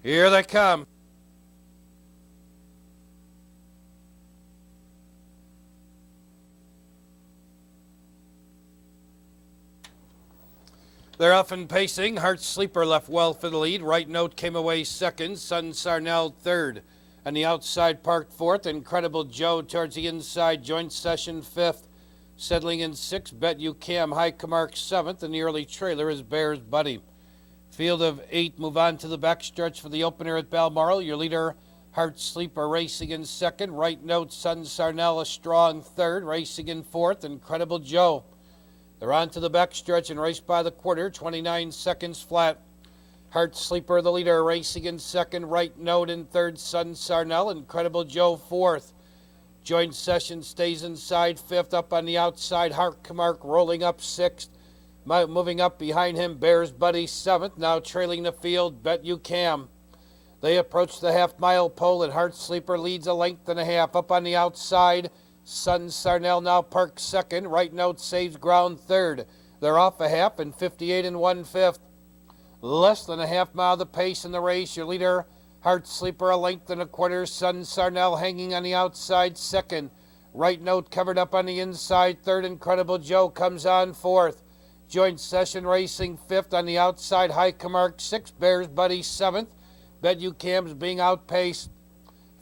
Here they come. They're off and pacing. Heart Sleeper left well for the lead. Right Note came away second. Sun Sarnell third. On the outside, Park fourth. Incredible Joe towards the inside. Joint Session fifth. Settling in sixth. Bet You Cam. High Camark seventh. And the early trailer is Bear's Buddy. Field of 8 move on to the backstretch for the opener at Balmoral. Your leader, Heart Sleeper, racing in second. Right Note, Sun Sarnell, a strong third. Racing in fourth. Incredible Joe. They're on to the backstretch and race by the quarter, 29 seconds flat. Heart Sleeper, the leader, racing in second. Right Note in third. Sun Sarnell. Incredible Joe fourth. Joint Session stays inside fifth. Up on the outside, Heart Camark rolling up sixth. Moving up behind him, Bear's Buddy seventh. Now trailing the field, Bet You Cam. They approach the half-mile pole, and Heart Sleeper leads a length and a half. Up on the outside, Sun Sarnell now parks second. Right Note saves ground third. They're off a half and 58 1/5. Less than a half mile the pace in the race. Your leader, Heart Sleeper, a length and a quarter. Sun Sarnell hanging on the outside second. Right Note covered up on the inside third. Incredible Joe comes on fourth. Joint Session racing fifth. On the outside, High Camark sixth. Bear's Buddy seventh. Bet You Cam's being outpaced.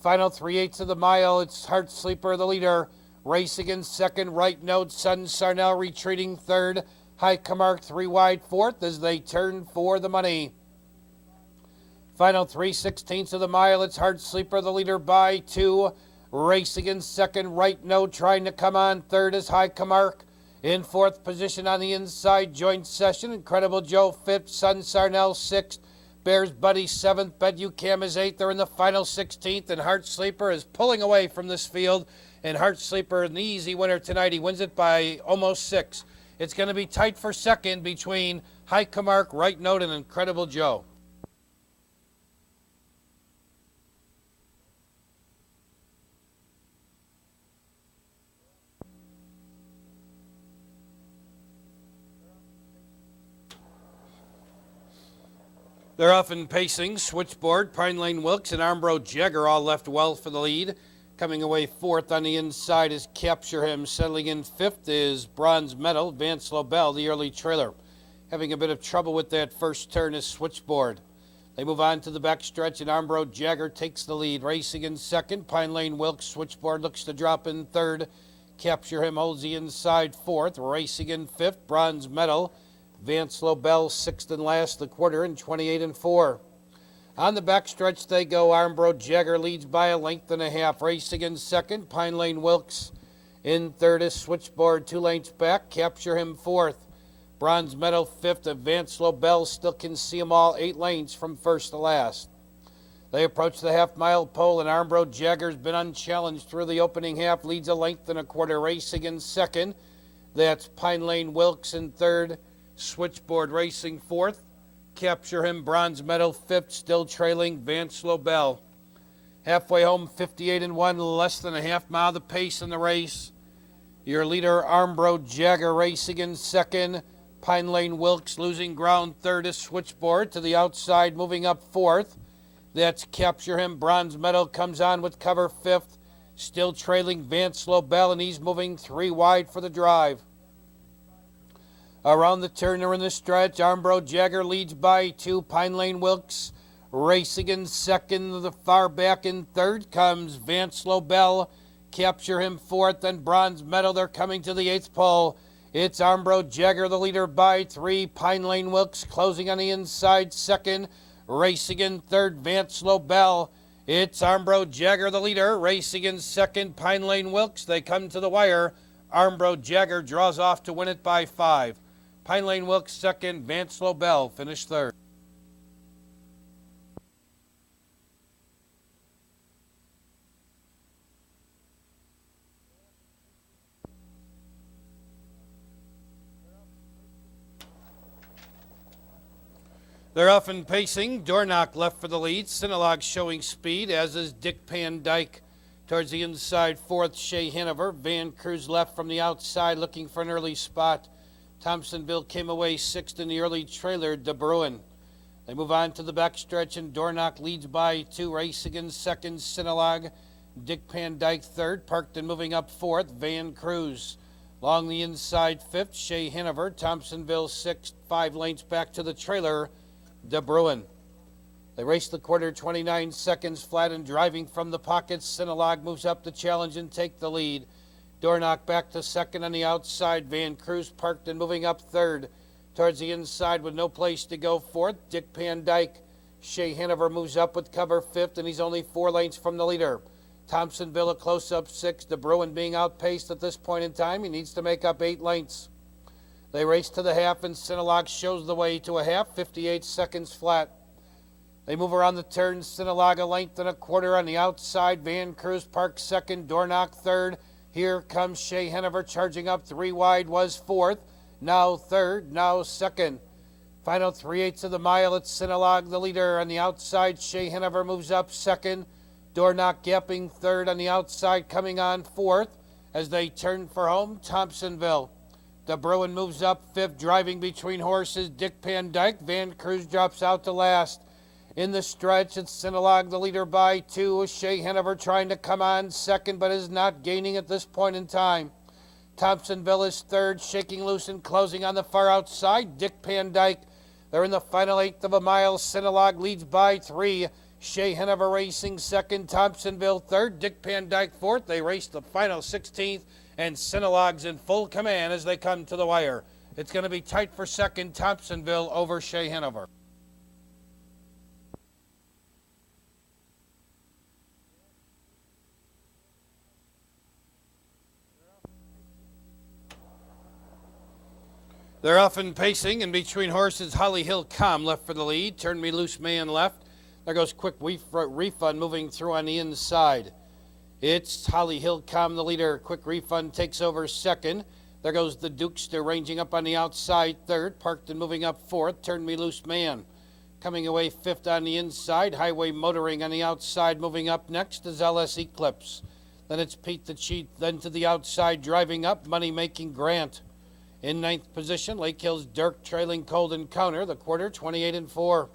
Final 3/8 of the mile, it's Heart Sleeper, the leader. Racing in second, Right Note, Sun Sarnell retreating third. High Camark 3 wide fourth as they turn for the money. Final 3/16 of the mile, it's Heart Sleeper, the leader by 2. Racing in second, Right Note trying to come on third is High Camark. In fourth position on the inside, Joint Session. Incredible Joe fifth, Sun Sarnell sixth. Bear's Buddy seventh, Bet You Cam is eighth. They're in the final 16th, and Heart Sleeper is pulling away from this field. And Heart Sleeper, an easy winner tonight. He wins it by almost 6. It's going to be tight for second between High Camark, Right Note, and Incredible Joe. They're off and pacing. Switchboard, Pine Lane Wilkes, and Armbro Jagger all left well for the lead. Coming away fourth on the inside is Capture Him. Settling in fifth is Bronze Medal, Vance Lobel, the early trailer. Having a bit of trouble with that first turn is Switchboard. They move on to the backstretch, and Armbro Jagger takes the lead. Racing in second, Pine Lane Wilkes. Switchboard looks to drop in third. Capture Him holds the inside fourth. Racing in fifth, Bronze Medal. Vance Lobel sixth and last the quarter in 28 4. On the backstretch they go. Armbro Jagger leads by a length and a half. Racing in second, Pine Lane Wilkes. In third is Switchboard, 2 lengths back. Capture Him fourth. Bronze Medal fifth. Vance Lobel still can see them all 8 lanes from first to last. They approach the half-mile pole, and Armbro Jagger's been unchallenged through the opening half. Leads a length and a quarter. Racing in second. That's Pine Lane Wilkes in third. Switchboard racing fourth. Capture Him, Bronze Medal fifth, still trailing Vance Lobel. Halfway home, 58 1, less than a half mile the pace in the race. Your leader, Armbro Jagger, racing in second. Pine Lane Wilkes losing ground third is Switchboard. To the outside, moving up fourth. That's Capture Him, Bronze Medal comes on with cover fifth. Still trailing Vance Lobel, and he's moving 3 wide for the drive. Around the turn or in the stretch, Armbro Jagger leads by 2. Pine Lane Wilkes racing in second. The far back in third comes Vance Lobel. Capture Him fourth, then Bronze Medal. They're coming to the 8th pole. It's Armbro Jagger, the leader by 3. Pine Lane Wilkes closing on the inside second. Racing in third, Vance Lobel. It's Armbro Jagger, the leader, racing in second. Pine Lane Wilkes, they come to the wire. Armbro Jagger draws off to win it by 5. Pine Lane Wilkes second, Vance Lobel finished third. They're off and pacing. Dornock left for the lead. Sinolog showing speed, as is Dick Van Dyke. Towards the inside, fourth, Shea Hanover. Van Cruz left from the outside, looking for an early spot. Thompsonville came away sixth in the early trailer, De Bruin. They move on to the backstretch, and Dornoch leads by 2. Racing in second, Sinalog. Dick Van Dyke third. Parked and moving up fourth, Van Cruz. Along the inside fifth, Shea Hanover. Thompsonville sixth, 5 lengths back to the trailer, De Bruin. They race the quarter, 29 seconds flat, and driving from the pocket, Sinalog moves up the challenge and take the lead. Dornoch back to second on the outside. Van Cruz parked and moving up third. Towards the inside with no place to go fourth, Dick Van Dyke. Shea Hanover moves up with cover fifth, and he's only 4 lengths from the leader. Thompsonville a close-up 6. De Bruin being outpaced at this point in time. He needs to make up 8 lengths. They race to the half, and Sinalog shows the way to a half, 58 seconds flat. They move around the turn. Sinalog a length and a quarter on the outside. Van Cruz parked second. Dornoch third. Here comes Shea Hanover charging up 3 wide, was fourth. Now third, now second. Final 3/8 of the mile. It's Sinalog the leader on the outside. Shea Hanover moves up second. Dornoch gapping third on the outside, coming on fourth. As they turn for home, Thompsonville. De Bruin moves up fifth, driving between horses. Dick Van Dyke. Van Cruz drops out to last. In the stretch, it's Sinalog the leader by 2. Shea Hanover trying to come on second, but is not gaining at this point in time. Thompsonville is third, shaking loose and closing on the far outside. Dick Van Dyke. They're in the final 1/8 of a mile. Sinalog leads by 3. Shea Hanover racing second. Thompsonville third. Dick Van Dyke fourth. They race the final 16th, and Sinalog's in full command as they come to the wire. It's going to be tight for second. Thompsonville over Shea Hanover. They're often pacing, and between horses, Holly Hill Calm left for the lead. Turn Me Loose Man left. There goes Quick Refund moving through on the inside. It's Holly Hill Calm the leader. Quick Refund takes over second. There goes the Dukester ranging up on the outside third. Parked and moving up fourth. Turn Me Loose Man. Coming away fifth on the inside. Highway Motoring on the outside. Moving up next is LS Eclipse. Then it's Pete the Cheat. Then to the outside driving up, Money Making Grant. In 9th position, Lake Hills Dirk trailing Cold Encounter, the quarter, 28-4.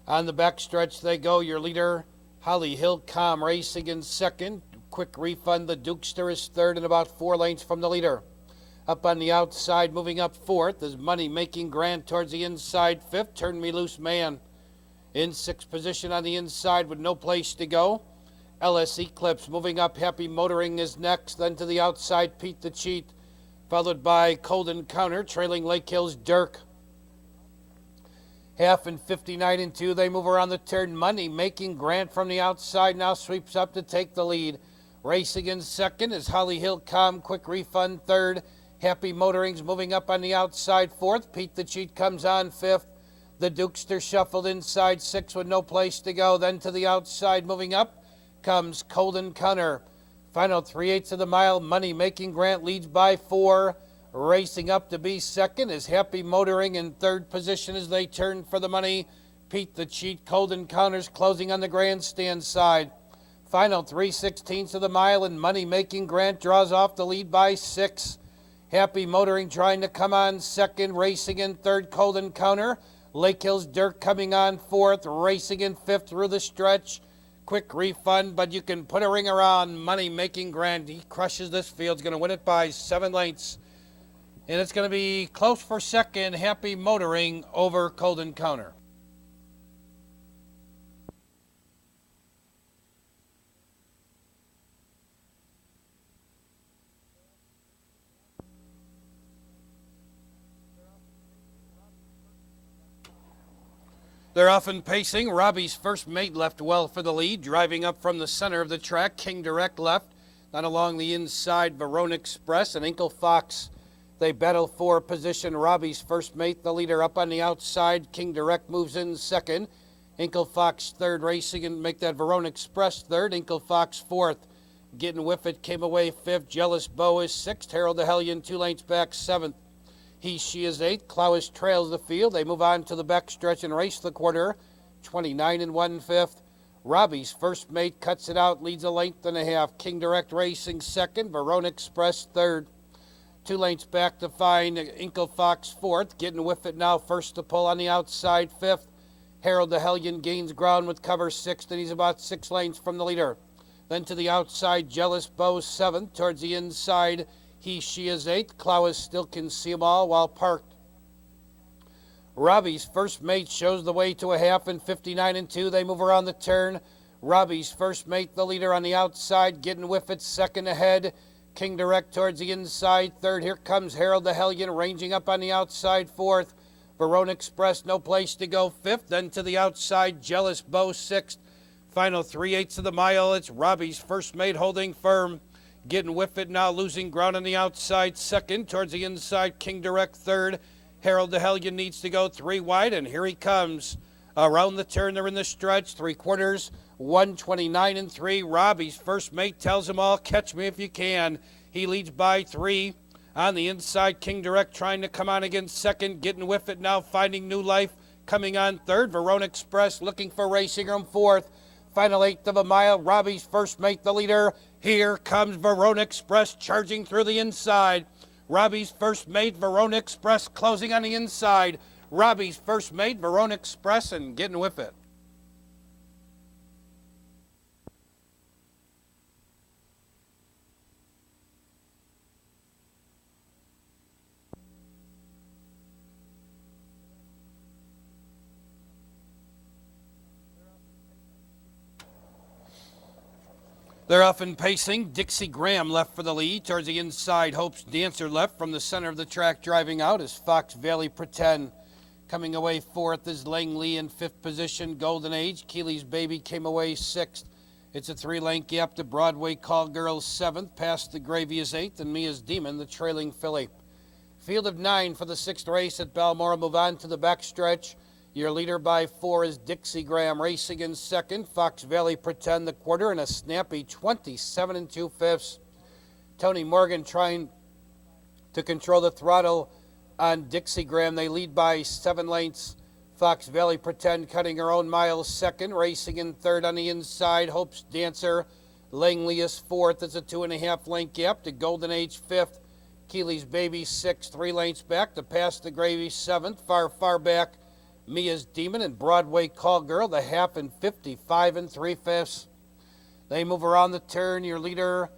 On the backstretch they go. Your leader, Holly Hill Calm, racing in second. Quick Refund, the Dukester is third and about 4 lengths from the leader. Up on the outside, moving up fourth, is Money Making Grant towards the inside fifth. Turn Me Loose Man. In 6th position on the inside with no place to go, LS Eclipse moving up. Happy Motoring is next. Then to the outside, Pete the Cheat, followed by Cold Encounter, trailing Lake Hills Dirk. Half and 59-2, they move around the turn. Money Making Grant from the outside now sweeps up to take the lead. Racing in second is Holly Hill Calm, Quick Refund third. Happy Motoring's moving up on the outside fourth. Pete the Cheat comes on fifth. The Dukester shuffled inside sixth with no place to go. Then to the outside moving up comes Cold Encounter. Final 3/8 of the mile, Money Making Grant leads by 4. Racing up to be second is Happy Motoring in third position as they turn for the money. Pete the Cheat, Cold Encounters closing on the grandstand side. Final 3/16 of the mile, and Money Making Grant draws off the lead by 6. Happy Motoring trying to come on second, racing in third, Cold Encounter. Lake Hills Dirk coming on fourth, racing in fifth through the stretch. Quick Refund, but you can put a ring around Money Making Grant. He crushes this field. He's going to win it by 7 lengths. And it's going to be close for second, Happy Motoring over Cold Encounter. They're often pacing. Robbie's First Mate left well for the lead. Driving up from the center of the track, King Direct left. Then along the inside, Verona Express and Inkle Fox. They battle for position. Robbie's First Mate, the leader, up on the outside. King Direct moves in second. Inkle Fox third, racing and make that Verona Express third. Inkle Fox fourth. Getting With It came away fifth. Jealous Bow is sixth. Harold the Hellion 2 lengths back seventh. He, She is eighth. Clowis trails the field. They move on to the backstretch and race the quarter. 29 1/5. Robbie's First Mate cuts it out, leads a length and a half. King Direct racing second. Verona Express third. 2 lengths back to find Inkle Fox fourth. Getting With It now first to pull on the outside fifth. Harold the Hellion gains ground with cover 6th, and he's about 6 lengths from the leader. Then to the outside, Jealous Bow 7th. Towards the inside, She is 8th. Clowis still can see them all while parked. Robbie's First Mate shows the way to a half in 59 and 2. They move around the turn. Robbie's First Mate, the leader on the outside, getting with it, second ahead. King Direct towards the inside, third. Here comes Harold the Hellion, ranging up on the outside, fourth. Verona Express, no place to go, fifth. Then to the outside, Jealous Bow, sixth. Final 3/8 of the mile, it's Robbie's First Mate holding firm. Getting with it now, losing ground on the outside, second. Towards the inside, King Direct, third. Harold the Hellion needs to go 3 wide, and here he comes. Around the turn, they're in the stretch, 3/4, 129 and 3. Robbie's First Mate tells them all, catch me if you can. He leads by 3. On the inside, King Direct trying to come on against second, getting with it now, finding new life, coming on third. Verona Express looking for racing room, fourth. Final 1/8 of a mile, Robbie's First Mate, the leader. Here comes Verona Express charging through the inside. Robbie's First Mate, Verona Express closing on the inside. Robbie's First Mate, Verona Express, and getting with it. They're off and pacing. Dixie Graham left for the lead. Towards the inside, Hope's Dancer left from the center of the track, driving out as Fox Valley Pretend. Coming away fourth is Langley in fifth position. Golden Age, Keeley's Baby came away sixth. It's a 3-length gap to Broadway Call Girls seventh. Past the Gravy is eighth, and Mia's Demon, the trailing filly. Field of 9 for the 6th race at Balmoral. Move on to the backstretch. Your leader by 4 is Dixie Graham, racing in second. Fox Valley Pretend, the quarter, and a snappy 27 2/5. Tony Morgan trying to control the throttle on Dixie Graham. They lead by 7 lengths. Fox Valley Pretend cutting her own mile second, racing in third on the inside. Hope's Dancer, Langley is fourth. It's a 2.5 length gap to Golden Age fifth. Keeley's Baby sixth, 3 lengths back to Past the Gravy seventh. Far back, Mia's Demon and Broadway Call Girl, the half in 55 3/5. They move around the turn. Your leader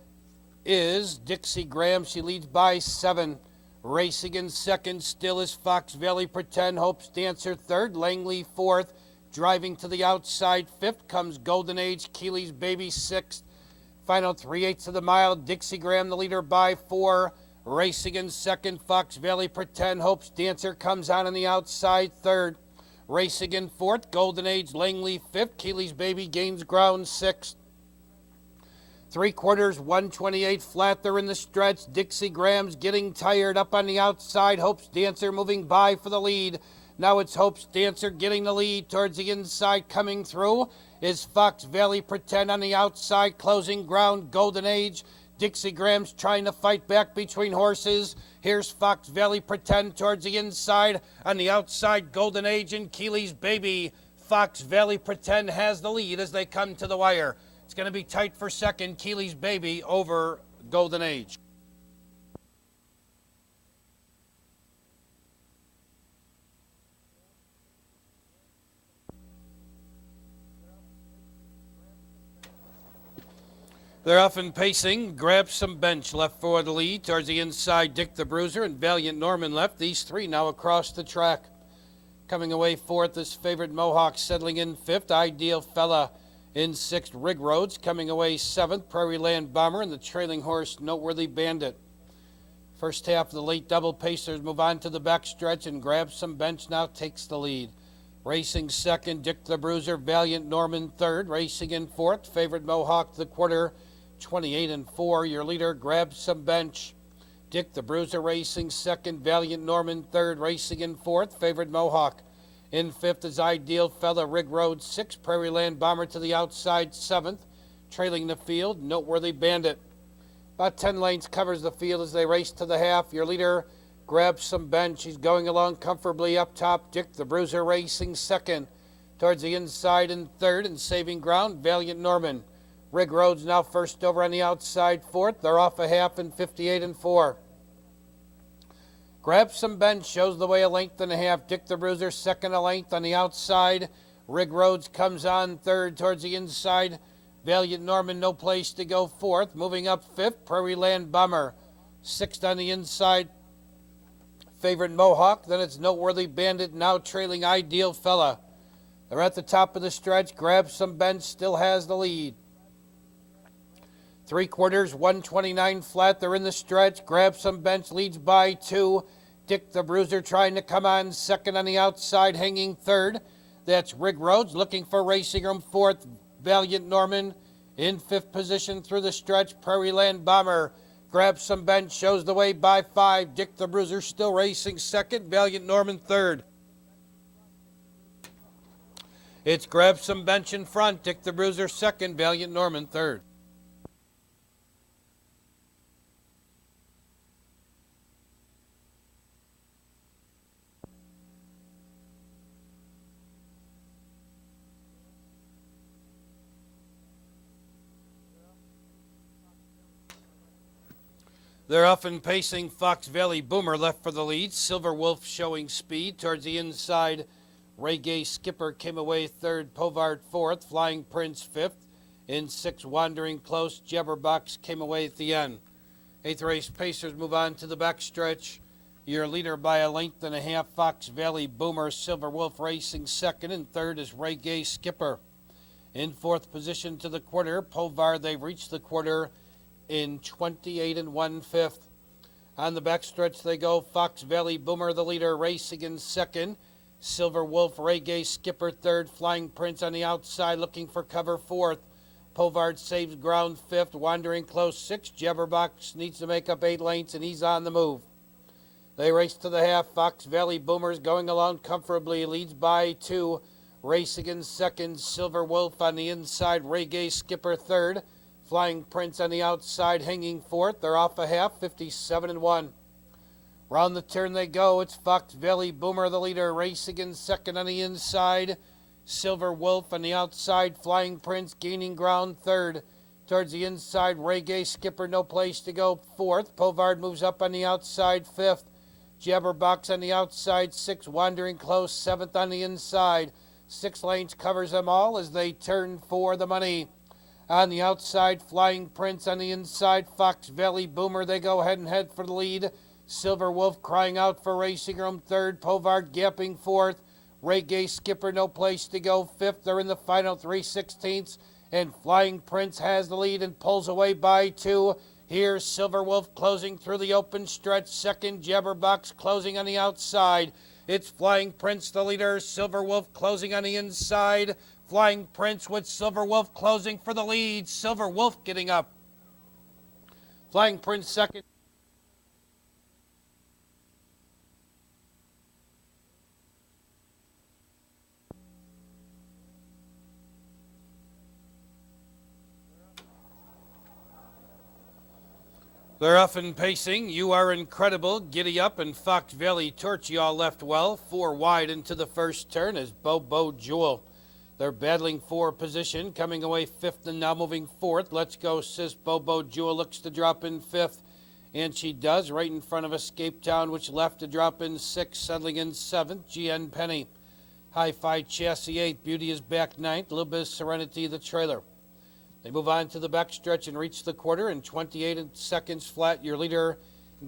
is Dixie Graham. She leads by 7. Racing in second still is Fox Valley Pretend. Hope's Dancer third. Langley fourth. Driving to the outside fifth comes Golden Age. Keeley's Baby sixth. Final 3/8 of the mile. Dixie Graham the leader by 4. Racing in second, Fox Valley Pretend. Hope's Dancer comes on the outside third. Racing in fourth, Golden Age, Langley fifth. Keeley's Baby gains ground sixth. 3/4, 128 flat. They're in the stretch. Dixie Graham's getting tired up on the outside. Hope's Dancer moving by for the lead. Now it's Hope's Dancer getting the lead. Towards the inside, coming through is Fox Valley Pretend on the outside. Closing ground, Golden Age. Dixie Graham's trying to fight back between horses. Here's Fox Valley Pretend towards the inside. On the outside, Golden Age and Keeley's Baby. Fox Valley Pretend has the lead as they come to the wire. It's going to be tight for second. Keeley's Baby over Golden Age. They're off and pacing. Grab some bench left for the lead. Towards the inside, Dick the Bruiser and Valiant Norman left. These 3 now across the track. Coming away fourth is Favorite Mohawk, settling in fifth. Ideal Fella in sixth. Rig Roads coming away seventh. Prairie Land Bomber and the trailing horse Noteworthy Bandit. First half of the late double pacers move on to the backstretch, and Grab Some Bench now takes the lead. Racing second, Dick the Bruiser, Valiant Norman third. Racing in fourth, Favorite Mohawk, the quarter, 28 4. Your leader, Grab Some Bench. Dick the Bruiser racing second, Valiant Norman third. Racing in fourth, Favorite Mohawk. In fifth is Ideal Fella, Rig Road sixth. Prairie Land Bomber to the outside seventh. Trailing the field, Noteworthy Bandit. About 10 lanes covers the field as they race to the half. Your leader, Grab Some Bench. He's going along comfortably up top. Dick the Bruiser racing second. Towards the inside in third and saving ground, Valiant Norman. Rig Road's now first over on the outside fourth. They're off a half in 58 4. Grab Some Bench shows the way a length and a half. Dick the Bruiser second a length on the outside. Rig Rhodes comes on third towards the inside. Valiant Norman, no place to go fourth. Moving up fifth, Prairie Land Bomber. Sixth on the inside, Favorite Mohawk. Then it's Noteworthy Bandit, now trailing Ideal Fella. They're at the top of the stretch. Grab Some Bench still has the lead. 3/4, 129 flat. They're in the stretch. Grab Some Bench leads by 2. Dick the Bruiser trying to come on second on the outside, hanging third. That's Rig Rhodes looking for racing room fourth. Valiant Norman in fifth position through the stretch. Prairie Land Bomber. Grab Some Bench shows the way by 5. Dick the Bruiser still racing second. Valiant Norman third. It's Grab Some Bench in front. Dick the Bruiser second. Valiant Norman third. They're often pacing. Fox Valley Boomer left for the lead. Silver Wolf showing speed towards the inside. Reggae Skipper came away third. Povard fourth. Flying Prince fifth. In sixth, Wandering Close. Jabberbox came away at the end. Eighth race pacers move on to the backstretch. Your leader by a length and a half, Fox Valley Boomer. Silver Wolf racing second, and third is Reggae Skipper. In fourth position to the quarter, Povard. They've reached the quarter in 28 1/5. On the backstretch they go. Fox Valley Boomer, the leader, racing in second. Silver Wolf, Reggae Skipper third. Flying Prince on the outside looking for cover fourth. Povard saves ground fifth. Wandering Close sixth. Jabberbox needs to make up 8 lengths, and he's on the move. They race to the half. Fox Valley Boomers going along comfortably, leads by 2. Racing in second, Silver Wolf on the inside. Reggae Skipper third. Flying Prince on the outside, hanging fourth. They're off a half, 57 1. Round the turn they go. It's Fox Valley Boomer, the leader, racing in second on the inside. Silver Wolf on the outside. Flying Prince gaining ground third. Towards the inside, Reggae Skipper, no place to go, fourth. Povard moves up on the outside, fifth. Jabberbox on the outside, sixth. Wandering Close, seventh on the inside. 6 lanes covers them all as they turn for the money. On the outside, Flying Prince on the inside. Fox Valley Boomer, they go head and head for the lead. Silver Wolf crying out for racing room third. Povard gapping fourth. Reggae Skipper, no place to go, fifth. They're in the final 3/16, and Flying Prince has the lead and pulls away by 2. Here's Silver Wolf closing through the open stretch. Second, Jabberbox closing on the outside. It's Flying Prince, the leader. Silver Wolf closing on the inside. Flying Prince with Silver Wolf closing for the lead. Silver Wolf getting up. Flying Prince second. They're off and pacing. You Are Incredible, Giddy Up, and Fox Valley Torchy all left well. 4 wide into the first turn is Bobo Jewel. They're battling for position, coming away fifth and now moving fourth. Let's Go Sis. Bobo Jewel looks to drop in fifth, and she does, right in front of Escape Town, which left to drop in sixth, settling in seventh. GN Penny. Hi-Fi Chassis eighth. Beauty is back ninth. A little bit of Serenity, the trailer. They move on to the backstretch and reach the quarter in 28 seconds flat. Your leader,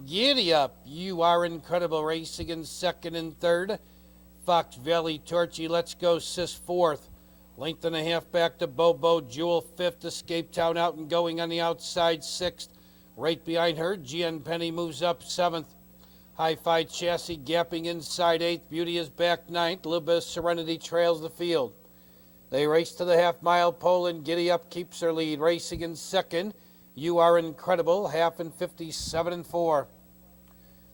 Giddy Up. You Are Incredible, racing in second and third. Fox Valley Torchy, Let's Go Sis fourth. Length and a half back to Bobo Jewel fifth. Escape Town out and going on the outside sixth. Right behind her, GN Penny moves up seventh. Hi-Fi Chassis gapping inside eighth. Beauty is back ninth. A little bit of Serenity trails the field. They race to the half-mile pole, and Giddy Up keeps her lead. Racing in second, You Are Incredible, half in 57 4.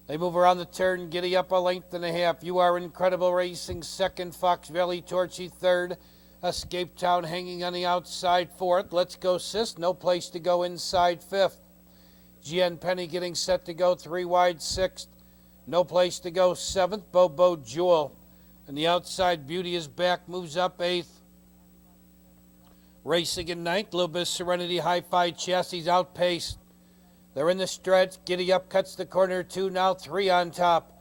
They move around the turn. Giddy Up a length and a half. You Are Incredible racing second. Fox Valley Torchy third. Escape Town hanging on the outside fourth. Let's Go Sis, no place to go inside fifth. GN Penny getting set to go 3 wide sixth. No place to go seventh. Bobo Jewel. And the outside, Beauty is back, moves up eighth. Racing in ninth, a little bit of Serenity. Hi-Fi Chassis outpaced. They're in the stretch. Giddy Up cuts the corner 2, now 3 on top.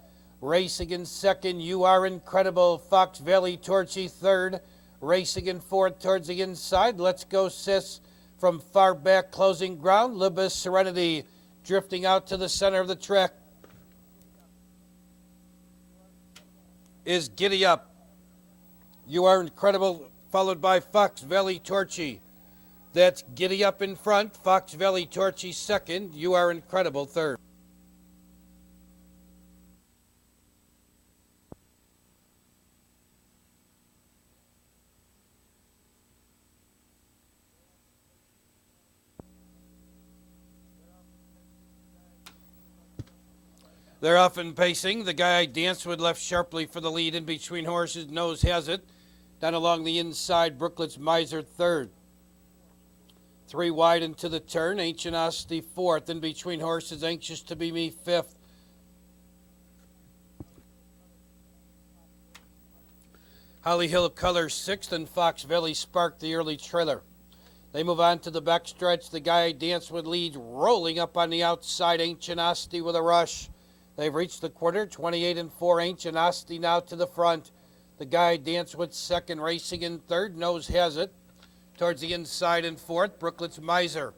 Racing in second, You Are Incredible. Fox Valley Torchy third. Racing in fourth towards the inside. Let's Go Sis from far back closing ground. Libus Serenity drifting out to the center of the track is Giddy Up. You Are Incredible, followed by Fox Valley Torchy. That's Giddy Up in front, Fox Valley Torchy second, You Are Incredible third. They're often pacing. The guy Dance With left sharply for the lead in between horses. Nose Has It. Down along the inside, Brooklet's Miser third. 3 wide into the turn. Ancient Osti fourth. In between horses, Anxious to Be Me fifth. Holly Hill Colors sixth, and Fox Valley Spark the early trailer. They move on to the backstretch. The guy Dance With leads, rolling up on the outside. Ancient Osti with a rush. They've reached the quarter, 28-4. Ancient Osti now to the front. The guy Dance With second, racing in third. Nose Has It. Towards the inside in fourth, Brooklet's Miser.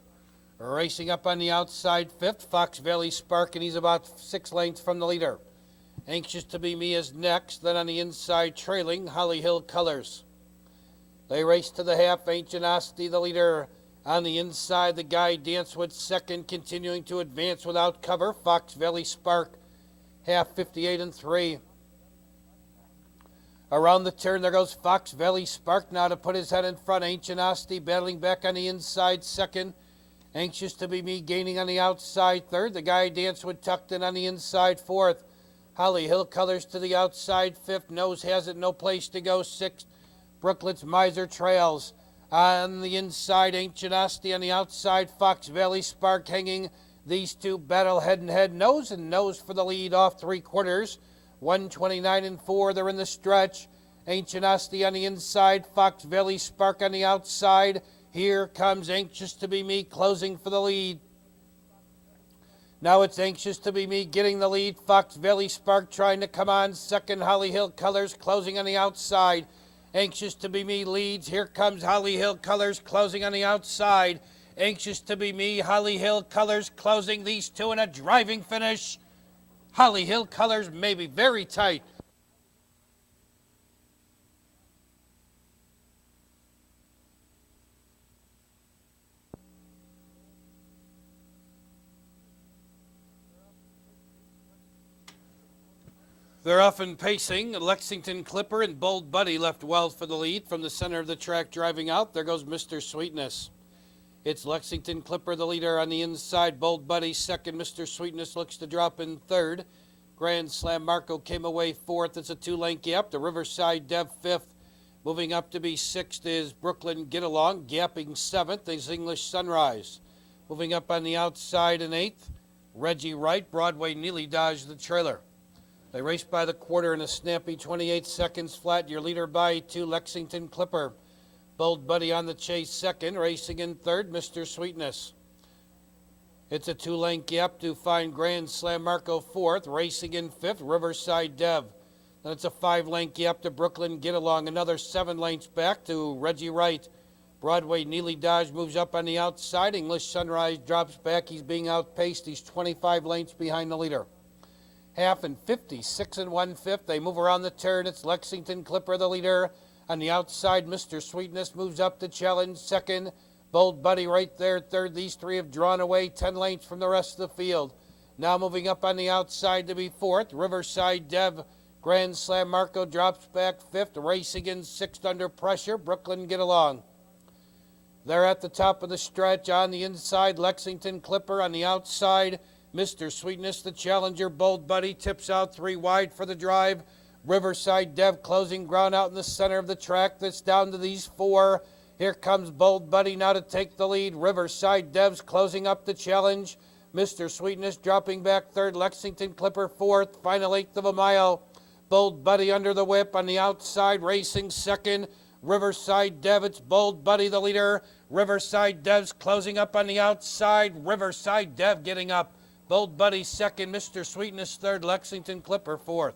Racing up on the outside fifth, Fox Valley Spark, and he's about 6 lengths from the leader. Anxious to Be Me is next. Then on the inside, trailing, Holly Hill Colors. They race to the half. Ancient Osti, the leader. On the inside, the guy Dance With second, continuing to advance without cover. Fox Valley Spark, half 58-3. Around the turn, there goes Fox Valley Spark now to put his head in front. Ancient Osti battling back on the inside second. Anxious to Be Me gaining on the outside third. The guy Dance With tucked in on the inside fourth. Holly Hill Colors to the outside fifth. Nose Has It, no place to go sixth. Brooklet's Miser trails. On the inside, Ancient Osti. On the outside, Fox Valley Spark hanging. These two battle head and head, nose and nose for the lead off 3/4. 129-4, they're in the stretch. Ancient Osti on the inside, Fox Valley Spark on the outside. Here comes Anxious to Be Me closing for the lead. Now it's Anxious to Be Me getting the lead. Fox Valley Spark trying to come on second. Holly Hill Colors closing on the outside. Anxious to Be Me leads. Here comes Holly Hill Colors closing on the outside. Anxious to Be Me, Holly Hill Colors closing, these two in a driving finish. Holly Hill Colors may be very tight. They're often pacing. Lexington Clipper and Bold Buddy left well for the lead from the center of the track driving out. There goes Mr. Sweetness. It's Lexington Clipper, the leader on the inside. Bold Buddy second. Mr. Sweetness looks to drop in third. Grand Slam Marco came away fourth. It's a 2-length gap. The Riverside Dev fifth. Moving up to be sixth is Brooklyn Get Along. Gapping seventh is English Sunrise. Moving up on the outside in eighth, Reggie Wright. Broadway Neely Dodge the trailer. They race by the quarter in a snappy 28 seconds flat. Your leader by 2, Lexington Clipper. Bold Buddy on the chase second. Racing in third, Mr. Sweetness. It's a 2-length gap to find Grand Slam Marco fourth. Racing in fifth, Riverside Dev. Then it's a 5-length gap to Brooklyn Get Along. Another 7 lengths back to Reggie Wright. Broadway Neely Dodge moves up on the outside. English Sunrise drops back. He's being outpaced. He's 25 lengths behind the leader. Half and 56 1/5. They move around the turn. It's Lexington Clipper, the leader. On the outside, Mr. Sweetness moves up to challenge second. Bold Buddy right there third. These three have drawn away 10 lengths from the rest of the field. Now moving up on the outside to be fourth, Riverside Dev. Grand Slam Marco drops back fifth. Racing in sixth under pressure. Brooklyn Get Along. They're at the top of the stretch. On the inside, Lexington Clipper. On the outside, Mr. Sweetness, the challenger. Bold Buddy tips out 3 wide for the drive. Riverside Dev closing ground out in the center of the track. That's down to these 4. Here comes Bold Buddy now to take the lead. Riverside Dev's closing up the challenge. Mr. Sweetness dropping back third. Lexington Clipper fourth. Final 1/8 of a mile. Bold Buddy under the whip on the outside. Racing second. Riverside Dev. It's Bold Buddy the leader. Riverside Dev's closing up on the outside. Riverside Dev getting up. Bold Buddy second, Mr. Sweetness third, Lexington Clipper fourth.